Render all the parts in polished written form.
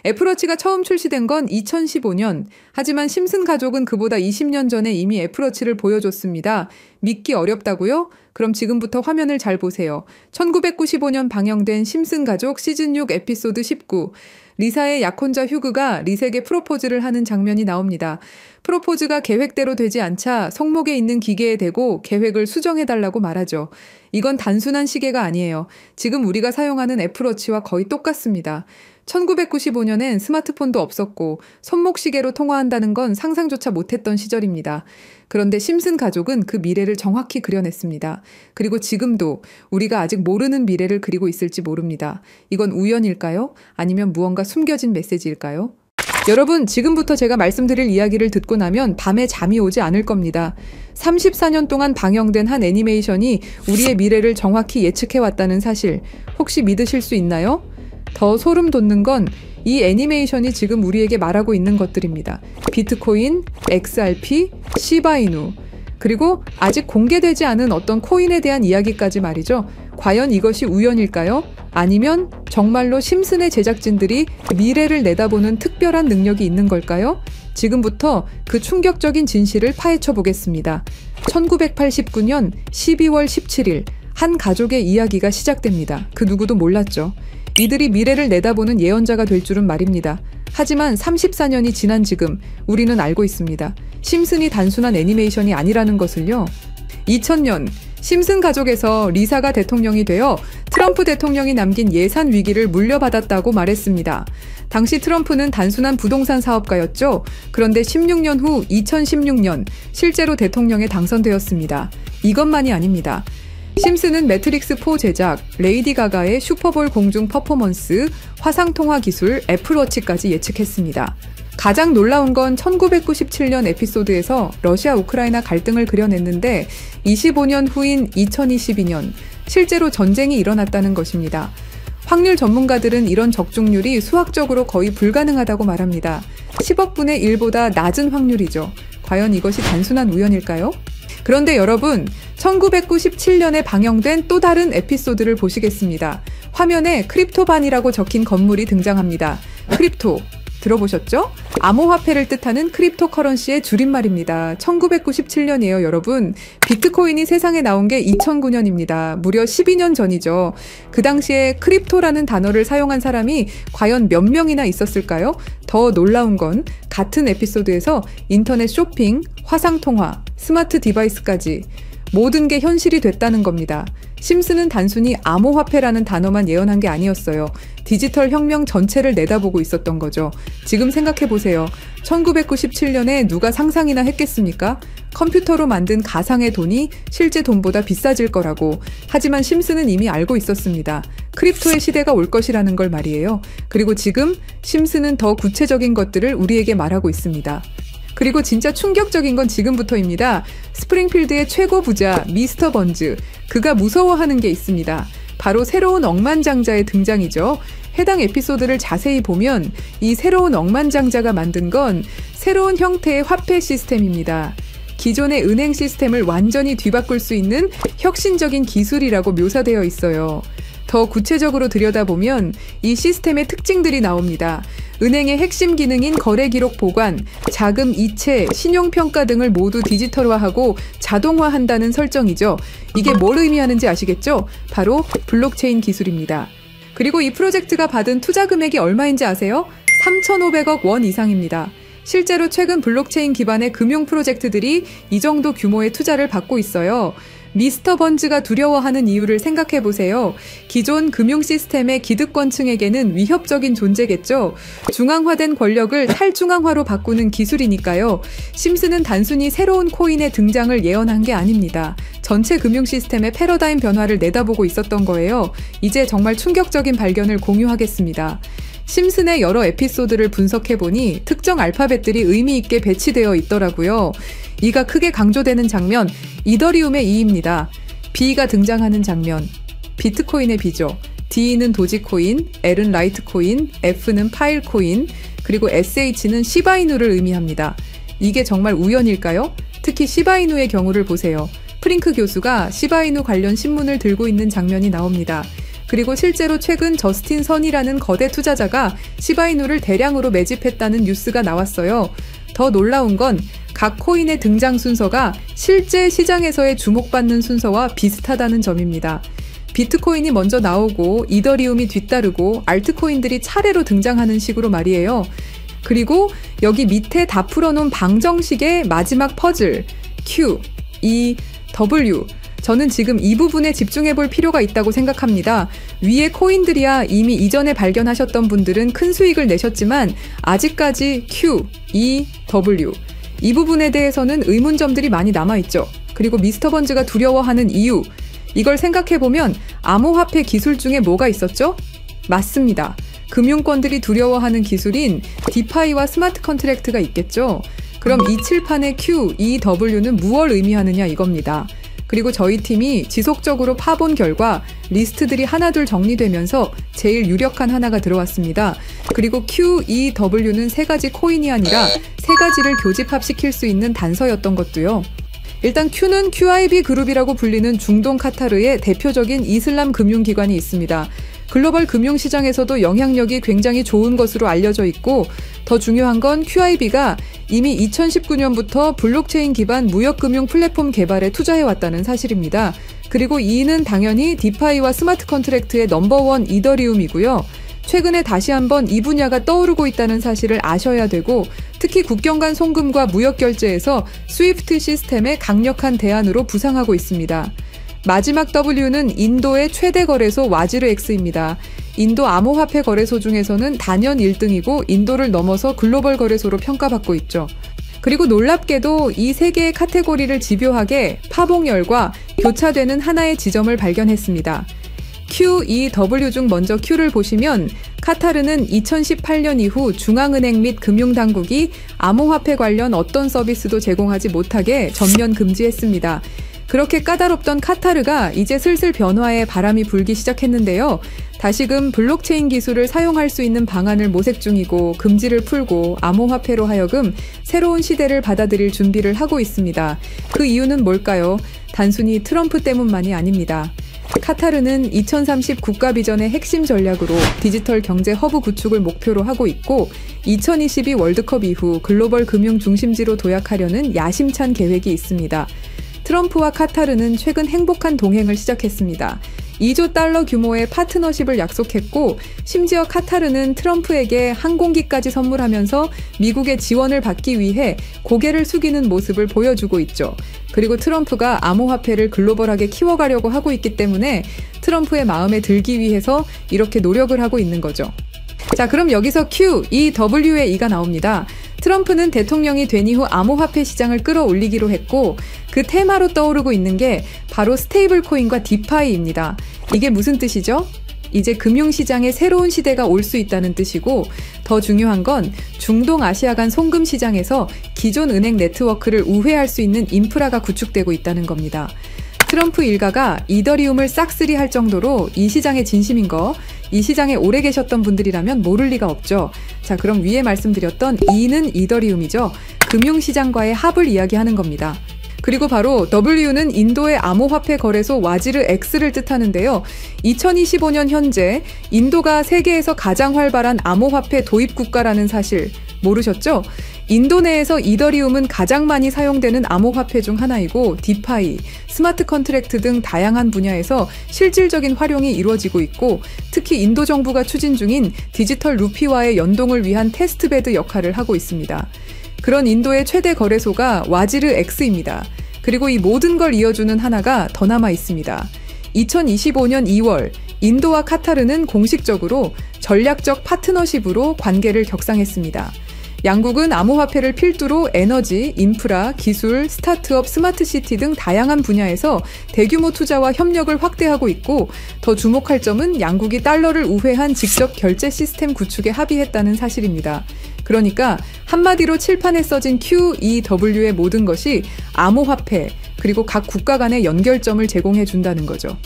애플워치가 처음 출시된 건 2015년. 하지만 심슨 가족은 그보다 20년 전에 이미 애플워치를 보여줬습니다. 믿기 어렵다고요? 그럼 지금부터 화면을 잘 보세요. 1995년 방영된 심슨 가족 시즌 6 에피소드 19. 리사의 약혼자 휴그가 리색에 프로포즈를 하는 장면이 나옵니다. 프로포즈가 계획대로 되지 않자 손목에 있는 기계에 대고 계획을 수정해달라고 말하죠. 이건 단순한 시계가 아니에요. 지금 우리가 사용하는 애플워치와 거의 똑같습니다. 1995년엔 스마트폰도 없었고 손목시계로 통화한다는 건 상상조차 못했던 시절입니다. 그런데 심슨 가족은 그 미래를 정확히 그려냈습니다. 그리고 지금도 우리가 아직 모르는 미래를 그리고 있을지 모릅니다. 이건 우연일까요? 아니면 무언가 숨겨진 메시지일까요? 여러분, 지금부터 제가 말씀드릴 이야기를 듣고 나면 밤에 잠이 오지 않을 겁니다. 34년 동안 방영된 한 애니메이션이 우리의 미래를 정확히 예측해왔다는 사실, 혹시 믿으실 수 있나요? 더 소름 돋는 건 이 애니메이션이 지금 우리에게 말하고 있는 것들입니다. 비트코인, XRP, 시바이누, 그리고 아직 공개되지 않은 어떤 코인에 대한 이야기까지 말이죠. 과연 이것이 우연일까요? 아니면 정말로 심슨의 제작진들이 미래를 내다보는 특별한 능력이 있는 걸까요? 지금부터 그 충격적인 진실을 파헤쳐 보겠습니다. 1989년 12월 17일 한 가족의 이야기가 시작됩니다. 그 누구도 몰랐죠. 이들이 미래를 내다보는 예언자가 될 줄은 말입니다. 하지만 34년이 지난 지금 우리는 알고 있습니다. 심슨이 단순한 애니메이션이 아니라는 것을요. 2000년 심슨 가족에서 리사가 대통령이 되어 트럼프 대통령이 남긴 예산 위기를 물려받았다고 말했습니다. 당시 트럼프는 단순한 부동산 사업가였죠. 그런데 16년 후 2016년 실제로 대통령에 당선되었습니다. 이것만이 아닙니다. 심슨은 매트릭스4 제작, 레이디 가가의 슈퍼볼 공중 퍼포먼스, 화상통화 기술, 애플워치까지 예측했습니다. 가장 놀라운 건 1997년 에피소드에서 러시아 우크라이나 갈등을 그려냈는데 25년 후인 2022년 실제로 전쟁이 일어났다는 것입니다. 확률 전문가들은 이런 적중률이 수학적으로 거의 불가능하다고 말합니다. 10억 분의 1보다 낮은 확률이죠. 과연 이것이 단순한 우연일까요? 그런데 여러분, 1997년에 방영된 또 다른 에피소드를 보시겠습니다. 화면에 크립토반이라고 적힌 건물이 등장합니다. 크립토, 들어보셨죠? 암호화폐를 뜻하는 크립토커런시의 줄임말입니다. 1997년이에요, 여러분. 비트코인이 세상에 나온 게 2009년입니다. 무려 12년 전이죠. 그 당시에 크립토라는 단어를 사용한 사람이 과연 몇 명이나 있었을까요? 더 놀라운 건 같은 에피소드에서 인터넷 쇼핑, 화상통화, 스마트 디바이스까지 모든 게 현실이 됐다는 겁니다. 심슨은 단순히 암호화폐라는 단어만 예언한 게 아니었어요. 디지털 혁명 전체를 내다보고 있었던 거죠. 지금 생각해보세요. 1997년에 누가 상상이나 했겠습니까? 컴퓨터로 만든 가상의 돈이 실제 돈보다 비싸질 거라고. 하지만 심슨은 이미 알고 있었습니다. 크립토의 시대가 올 것이라는 걸 말이에요. 그리고 지금 심슨은 더 구체적인 것들을 우리에게 말하고 있습니다. 그리고 진짜 충격적인 건 지금부터입니다. 스프링필드의 최고 부자 미스터 번즈, 그가 무서워하는 게 있습니다. 바로 새로운 억만장자의 등장이죠. 해당 에피소드를 자세히 보면 이 새로운 억만장자가 만든 건 새로운 형태의 화폐 시스템입니다. 기존의 은행 시스템을 완전히 뒤바꿀 수 있는 혁신적인 기술이라고 묘사되어 있어요. 더 구체적으로 들여다보면 이 시스템의 특징들이 나옵니다. 은행의 핵심 기능인 거래 기록 보관, 자금 이체, 신용평가 등을 모두 디지털화하고 자동화한다는 설정이죠. 이게 뭘 의미하는지 아시겠죠? 바로 블록체인 기술입니다. 그리고 이 프로젝트가 받은 투자 금액이 얼마인지 아세요? 3,500억 원 이상입니다. 실제로 최근 블록체인 기반의 금융 프로젝트들이 이 정도 규모의 투자를 받고 있어요. 미스터 번즈가 두려워하는 이유를 생각해보세요. 기존 금융 시스템의 기득권층에게는 위협적인 존재겠죠. 중앙화된 권력을 탈중앙화로 바꾸는 기술이니까요. 심슨은 단순히 새로운 코인의 등장을 예언한 게 아닙니다. 전체 금융 시스템의 패러다임 변화를 내다보고 있었던 거예요. 이제 정말 충격적인 발견을 공유하겠습니다. 심슨의 여러 에피소드를 분석해보니 특정 알파벳들이 의미 있게 배치되어 있더라고요. 이가 크게 강조되는 장면, 이더리움의 E입니다. B가 등장하는 장면, 비트코인의 B죠. D는 도지코인, L은 라이트코인, F는 파일코인, 그리고 SH는 시바이누를 의미합니다. 이게 정말 우연일까요? 특히 시바이누의 경우를 보세요. 프링크 교수가 시바이누 관련 신문을 들고 있는 장면이 나옵니다. 그리고 실제로 최근 저스틴 선이라는 거대 투자자가 시바이누를 대량으로 매집했다는 뉴스가 나왔어요. 더 놀라운 건 각 코인의 등장 순서가 실제 시장에서의 주목받는 순서와 비슷하다는 점입니다. 비트코인이 먼저 나오고 이더리움이 뒤따르고 알트코인들이 차례로 등장하는 식으로 말이에요. 그리고 여기 밑에 다 풀어놓은 방정식의 마지막 퍼즐 Q, E, W. 저는 지금 이 부분에 집중해 볼 필요가 있다고 생각합니다. 위에 코인들이야 이미 이전에 발견하셨던 분들은 큰 수익을 내셨지만 아직까지 Q, E, W. 이 부분에 대해서는 의문점들이 많이 남아있죠. 그리고 미스터 번즈가 두려워하는 이유. 이걸 생각해보면 암호화폐 기술 중에 뭐가 있었죠? 맞습니다. 금융권들이 두려워하는 기술인 디파이와 스마트 컨트랙트가 있겠죠. 그럼 이 칠판의 Q, E, W는 무엇을 의미하느냐 이겁니다. 그리고 저희 팀이 지속적으로 파본 결과 리스트들이 하나둘 정리되면서 제일 유력한 하나가 들어왔습니다. 그리고 Q, E, W는 세 가지 코인이 아니라 세 가지를 교집합시킬 수 있는 단서였던 것도요. 일단 Q는 QIB 그룹이라고 불리는 중동 카타르의 대표적인 이슬람 금융기관이 있습니다. 글로벌 금융시장에서도 영향력이 굉장히 좋은 것으로 알려져 있고 더 중요한 건 QIB가 이미 2019년부터 블록체인 기반 무역금융 플랫폼 개발에 투자해왔다는 사실입니다. 그리고 E는 당연히 디파이와 스마트 컨트랙트의 넘버원 이더리움이고요. 최근에 다시 한번 이 분야가 떠오르고 있다는 사실을 아셔야 되고 특히 국경 간 송금과 무역 결제에서 스위프트 시스템의 강력한 대안으로 부상하고 있습니다. 마지막 W는 인도의 최대 거래소 와지르X입니다. 인도 암호화폐 거래소 중에서는 단연 1등이고 인도를 넘어서 글로벌 거래소로 평가받고 있죠. 그리고 놀랍게도 이 세 개의 카테고리를 집요하게 파봉열과 교차되는 하나의 지점을 발견했습니다. Q, E, W 중 먼저 Q를 보시면 카타르는 2018년 이후 중앙은행 및 금융당국이 암호화폐 관련 어떤 서비스도 제공하지 못하게 전면 금지했습니다. 그렇게 까다롭던 카타르가 이제 슬슬 변화의 바람이 불기 시작했는데요. 다시금 블록체인 기술을 사용할 수 있는 방안을 모색 중이고 금지를 풀고 암호화폐로 하여금 새로운 시대를 받아들일 준비를 하고 있습니다. 그 이유는 뭘까요? 단순히 트럼프 때문만이 아닙니다. 카타르는 2030 국가 비전의 핵심 전략으로 디지털 경제 허브 구축을 목표로 하고 있고 2022 월드컵 이후 글로벌 금융 중심지로 도약하려는 야심찬 계획이 있습니다. 트럼프와 카타르는 최근 행복한 동행을 시작했습니다. 2조 달러 규모의 파트너십을 약속했고 심지어 카타르는 트럼프에게 항공기까지 선물하면서 미국의 지원을 받기 위해 고개를 숙이는 모습을 보여주고 있죠. 그리고 트럼프가 암호화폐를 글로벌하게 키워가려고 하고 있기 때문에 트럼프의 마음에 들기 위해서 이렇게 노력을 하고 있는 거죠. 자, 그럼 여기서 Q, E, W의 E가 나옵니다. 트럼프는 대통령이 된 이후 암호화폐 시장을 끌어올리기로 했고 그 테마로 떠오르고 있는 게 바로 스테이블 코인과 디파이입니다. 이게 무슨 뜻이죠? 이제 금융시장에 새로운 시대가 올 수 있다는 뜻이고 더 중요한 건 중동 아시아 간 송금 시장에서 기존 은행 네트워크를 우회할 수 있는 인프라가 구축되고 있다는 겁니다. 트럼프 일가가 이더리움을 싹쓸이 할 정도로 이 시장에 진심인 거, 이 시장에 오래 계셨던 분들이라면 모를 리가 없죠. 자, 그럼 위에 말씀드렸던 E는 이더리움이죠. 금융시장과의 합을 이야기하는 겁니다. 그리고 바로 W는 인도의 암호화폐 거래소 와지르X를 뜻하는데요. 2025년 현재 인도가 세계에서 가장 활발한 암호화폐 도입 국가라는 사실 모르셨죠? 인도 내에서 이더리움은 가장 많이 사용되는 암호화폐 중 하나이고 디파이, 스마트 컨트랙트 등 다양한 분야에서 실질적인 활용이 이루어지고 있고 특히 인도 정부가 추진 중인 디지털 루피와의 연동을 위한 테스트베드 역할을 하고 있습니다. 그런 인도의 최대 거래소가 와지르X입니다. 그리고 이 모든 걸 이어주는 하나가 더 남아 있습니다. 2025년 2월 인도와 카타르는 공식적으로 전략적 파트너십으로 관계를 격상했습니다. 양국은 암호화폐를 필두로 에너지, 인프라, 기술, 스타트업, 스마트시티 등 다양한 분야에서 대규모 투자와 협력을 확대하고 있고 더 주목할 점은 양국이 달러를 우회한 직접 결제 시스템 구축에 합의했다는 사실입니다. 그러니까 한마디로 칠판에 써진 Q, E, W의 모든 것이 암호화폐 그리고 각 국가 간의 연결점을 제공해 준다는 거죠.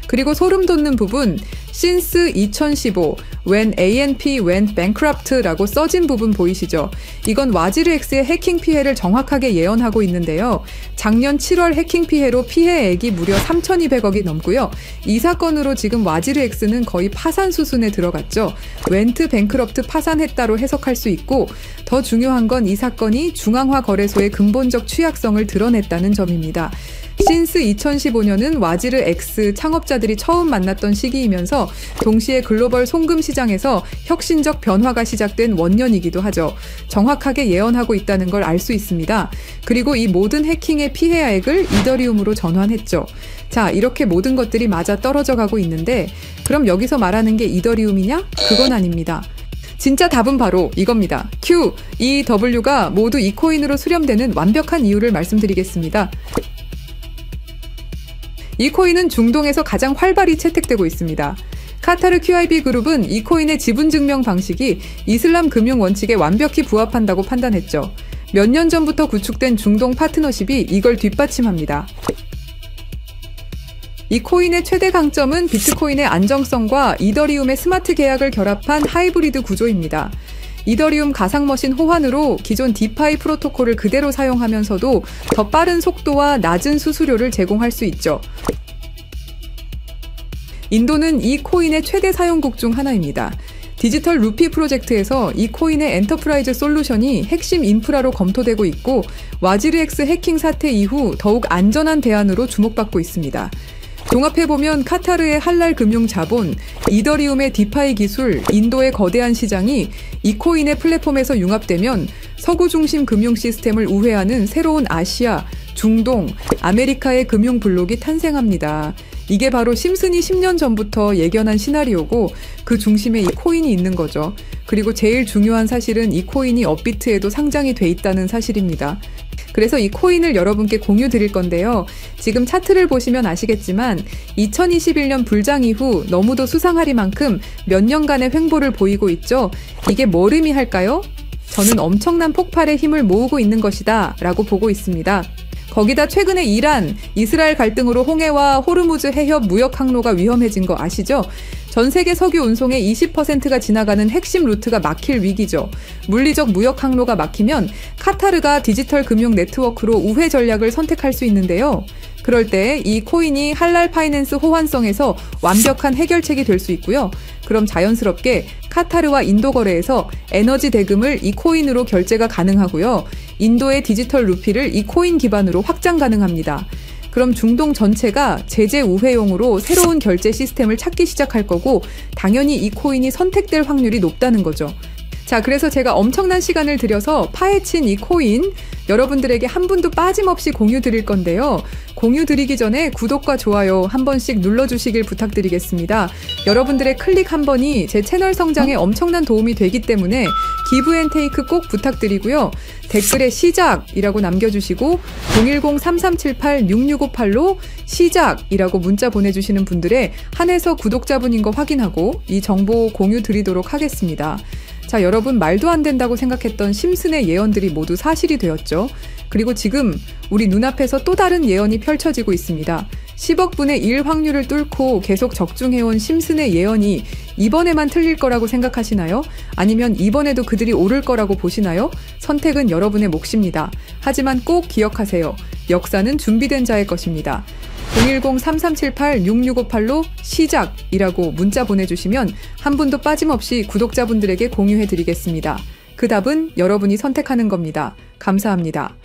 그리고 소름 돋는 부분, since 2015, when ANP went bankrupt라고 써진 부분 보이시죠? 이건 와지르X의 해킹 피해를 정확하게 예언하고 있는데요. 작년 7월 해킹 피해로 피해액이 무려 3,200억이 넘고요. 이 사건으로 지금 와지르X는 거의 파산 수순에 들어갔죠. went bankrupt 파산했다로 해석할 수 있고, 더 중요한 건 이 사건이 중앙화 거래소의 근본적 취약성을 드러냈다는 점입니다. since 2015년은 와지르 X 창업자들이 처음 만났던 시기이면서 동시에 글로벌 송금 시장에서 혁신적 변화가 시작된 원년이기도 하죠. 정확하게 예언하고 있다는 걸 알 수 있습니다. 그리고 이 모든 해킹의 피해액을 이더리움으로 전환했죠. 자, 이렇게 모든 것들이 맞아 떨어져 가고 있는데 그럼 여기서 말하는 게 이더리움이냐? 그건 아닙니다. 진짜 답은 바로 이겁니다. Q, E, W가 모두 이 코인으로 수렴되는 완벽한 이유를 말씀드리겠습니다. 이 코인은 중동에서 가장 활발히 채택되고 있습니다. 카타르 QIB 그룹은 이 코인의 지분 증명 방식이 이슬람 금융 원칙에 완벽히 부합한다고 판단했죠. 몇 년 전부터 구축된 중동 파트너십이 이걸 뒷받침합니다. 이 코인의 최대 강점은 비트코인의 안정성과 이더리움의 스마트 계약을 결합한 하이브리드 구조입니다. 이더리움 가상머신 호환으로 기존 디파이 프로토콜을 그대로 사용하면서도 더 빠른 속도와 낮은 수수료를 제공할 수 있죠. 인도는 이 코인의 최대 사용국 중 하나입니다. 디지털 루피 프로젝트에서 이 코인의 엔터프라이즈 솔루션이 핵심 인프라로 검토되고 있고 와지르X 해킹 사태 이후 더욱 안전한 대안으로 주목받고 있습니다. 종합해보면 카타르의 할랄 금융 자본, 이더리움의 디파이 기술, 인도의 거대한 시장이 이 코인의 플랫폼에서 융합되면 서구 중심 금융 시스템을 우회하는 새로운 아시아, 중동, 아메리카의 금융 블록이 탄생합니다. 이게 바로 심슨이 10년 전부터 예견한 시나리오고 그 중심에 이 코인이 있는 거죠. 그리고 제일 중요한 사실은 이 코인이 업비트에도 상장이 돼 있다는 사실입니다. 그래서 이 코인을 여러분께 공유 드릴 건데요. 지금 차트를 보시면 아시겠지만 2021년 불장 이후 너무도 수상하리만큼 몇 년간의 횡보를 보이고 있죠. 이게 뭘 의미할까요? 저는 엄청난 폭발의 힘을 모으고 있는 것이다 라고 보고 있습니다. 거기다 최근에 이란, 이스라엘 갈등으로 홍해와 호르무즈 해협 무역 항로가 위험해진 거 아시죠? 전 세계 석유 운송의 20%가 지나가는 핵심 루트가 막힐 위기죠. 물리적 무역 항로가 막히면 카타르가 디지털 금융 네트워크로 우회 전략을 선택할 수 있는데요. 그럴 때 이 코인이 할랄 파이낸스 호환성에서 완벽한 해결책이 될 수 있고요. 그럼 자연스럽게 카타르와 인도 거래에서 에너지 대금을 이 코인으로 결제가 가능하고요. 인도의 디지털 루피를 이 코인 기반으로 확장 가능합니다. 그럼 중동 전체가 제재 우회용으로 새로운 결제 시스템을 찾기 시작할 거고 당연히 이 코인이 선택될 확률이 높다는 거죠. 자, 그래서 제가 엄청난 시간을 들여서 파헤친 이 코인 여러분들에게 한 분도 빠짐없이 공유 드릴 건데요. 공유 드리기 전에 구독과 좋아요 한 번씩 눌러주시길 부탁드리겠습니다. 여러분들의 클릭 한 번이 제 채널 성장에 엄청난 도움이 되기 때문에 기브앤테이크 꼭 부탁드리고요. 댓글에 시작이라고 남겨주시고 010-3378-6658로 시작이라고 문자 보내주시는 분들의 한해서 구독자분인 거 확인하고 이 정보 공유 드리도록 하겠습니다. 자, 여러분 말도 안 된다고 생각했던 심슨의 예언들이 모두 사실이 되었죠. 그리고 지금 우리 눈앞에서 또 다른 예언이 펼쳐지고 있습니다. 10억 분의 1 확률을 뚫고 계속 적중해온 심슨의 예언이 이번에만 틀릴 거라고 생각하시나요? 아니면 이번에도 그들이 오를 거라고 보시나요? 선택은 여러분의 몫입니다. 하지만 꼭 기억하세요. 역사는 준비된 자의 것입니다. 010-3378-6658로 시작이라고 문자 보내주시면 한 분도 빠짐없이 구독자분들에게 공유해드리겠습니다. 그 답은 여러분이 선택하는 겁니다. 감사합니다.